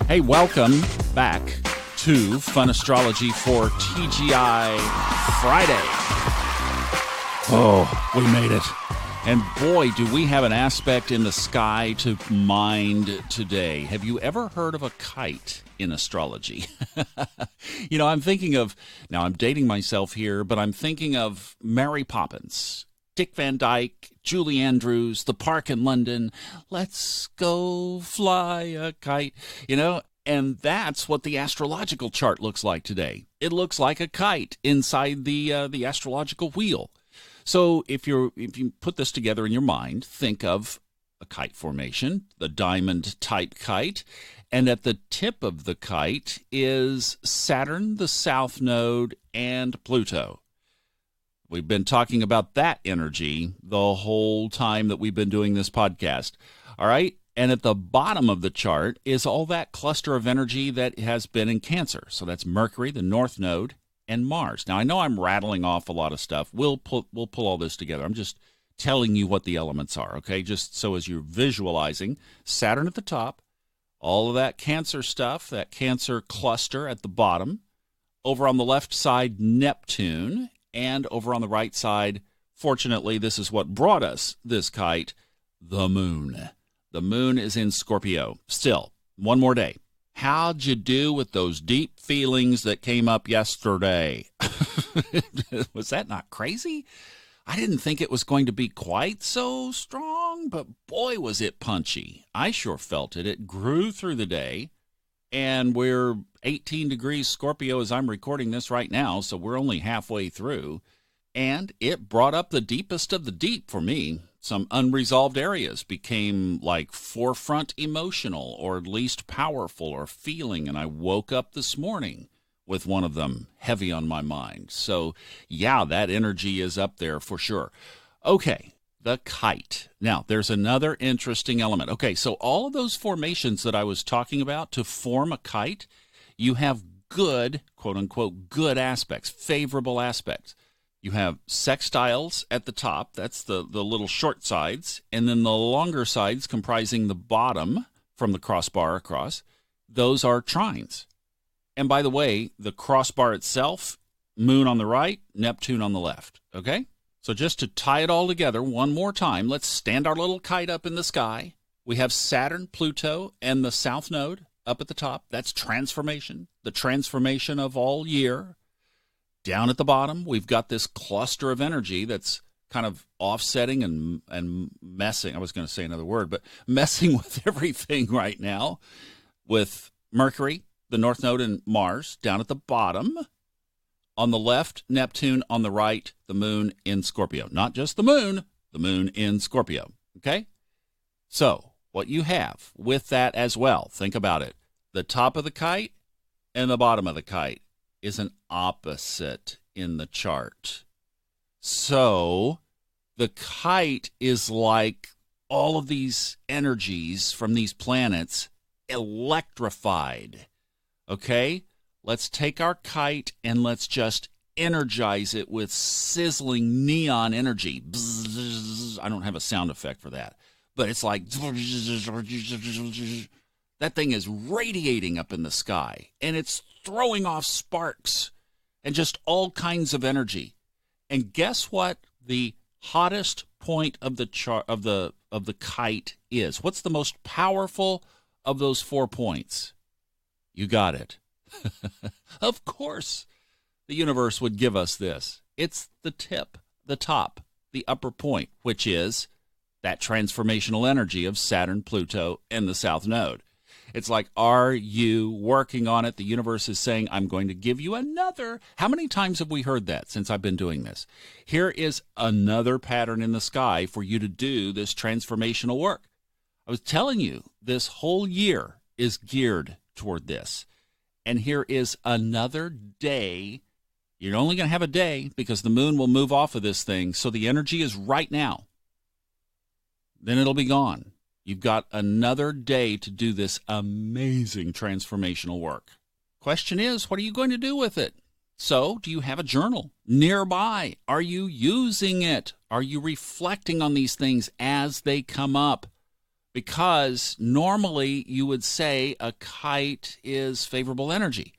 Hey, welcome back to Fun Astrology for TGI Friday. Oh, we made it. And boy, do we have an aspect in the sky to mind today. Have you ever heard of a kite in astrology? I'm thinking of, now I'm dating myself here, but I'm thinking of Mary Poppins, Dick Van Dyke, Julie Andrews, the park in London. Let's go fly a kite, and that's what the astrological chart looks like today. It looks like a kite inside the astrological wheel. So if you put this together in your mind, think of a kite formation, the diamond type kite, and at the tip of the kite is Saturn, the south node, and Pluto. We've been talking about that energy the whole time that we've been doing this podcast. All right? And at the bottom of the chart is all that cluster of energy that has been in Cancer. So that's Mercury, the north node, and Mars. Now, I know I'm rattling off a lot of stuff. We'll pull all this together. I'm just telling you what the elements are, okay? Just so as you're visualizing, Saturn at the top, all of that Cancer stuff, that Cancer cluster at the bottom. Over on the left side, Neptune. And over on the right side, fortunately, this is what brought us this kite, the moon. The moon is in Scorpio. Still, one more day. How'd you do with those deep feelings that came up yesterday? Was that not crazy? I didn't think it was going to be quite so strong, but boy, was it punchy. I sure felt it. It grew through the day, and we're 18 degrees Scorpio as I'm recording this right now, so we're only halfway through, and it brought up the deepest of the deep for me. Some unresolved areas became like forefront emotional or least powerful or feeling, and I woke up this morning with one of them heavy on my mind. So, yeah, that energy is up there for sure. Okay, the kite. Now, there's another interesting element. Okay, so all of those formations that I was talking about to form a kite, you have good, quote-unquote, good aspects, favorable aspects. You have sextiles at the top, that's the little short sides, and then the longer sides comprising the bottom from the crossbar across, those are trines. And by the way, the crossbar itself, moon on the right, Neptune on the left, okay? So just to tie it all together one more time, let's stand our little kite up in the sky. We have Saturn, Pluto, and the south node up at the top. That's transformation, the transformation of all year. Down at the bottom, we've got this cluster of energy that's kind of offsetting and messing. I was going to say another word, but messing with everything right now with Mercury, the north node, and Mars down at the bottom. On the left, Neptune. On the right, the moon in Scorpio. Not just the moon in Scorpio. Okay? So, what you have with that as well, think about it. The top of the kite and the bottom of the kite is an opposite in the chart. So the kite is like all of these energies from these planets electrified. Okay? Let's take our kite and let's just energize it with sizzling neon energy. Bzzz, I don't have a sound effect for that, but it's like that thing is radiating up in the sky, and it's throwing off sparks and just all kinds of energy. And guess what the hottest point of the chart of the kite is? What's the most powerful of those 4 points? You got it. Of course, the universe would give us this. It's the tip, the top, the upper point, which is that transformational energy of Saturn, Pluto, and the south node. It's like, are you working on it? The universe is saying, I'm going to give you another. How many times have we heard that since I've been doing this? Here is another pattern in the sky for you to do this transformational work. I was telling you, this whole year is geared toward this. And here is another day. You're only going to have a day because the moon will move off of this thing. So the energy is right now. Then it'll be gone. You've got another day to do this amazing transformational work. Question is, what are you going to do with it? So, do you have a journal nearby? Are you using it? Are you reflecting on these things as they come up? because normally you would say a kite is favorable energy.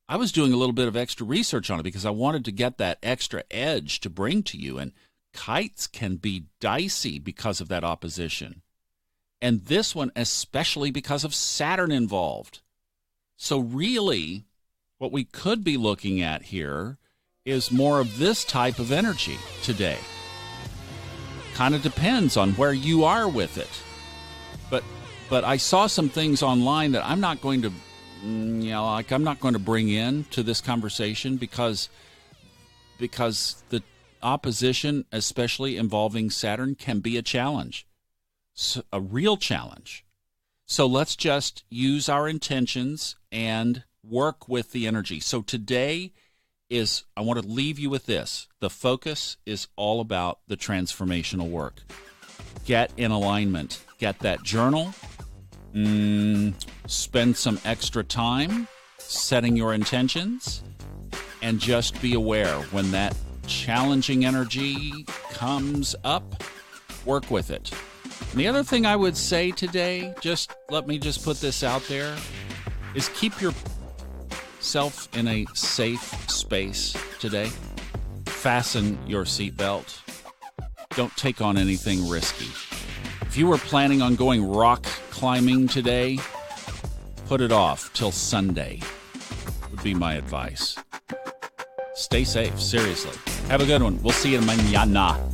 I was doing a little bit of extra research on it because I wanted to get that extra edge to bring to you, and kites can be dicey because of that opposition. And this one especially because of Saturn involved. So really, what we could be looking at here is more of this type of energy today. Kind of depends on where you are with it. But I saw some things online that I'm not going to, I'm not going to bring in to this conversation because the opposition, especially involving Saturn, can be a challenge, a real challenge. So let's just use our intentions and work with the energy. So today I want to leave you with this. The focus is all about the transformational work. Get in alignment. Get that journal. Spend some extra time setting your intentions, and just be aware when that challenging energy comes up, work with it. And the other thing I would say today, let me put this out there, is keep yourself in a safe space today. Fasten your seatbelt. Don't take on anything risky. If you were planning on going rock climbing today, put it off till Sunday, would be my advice. Stay safe, seriously. Have a good one. We'll see you mañana.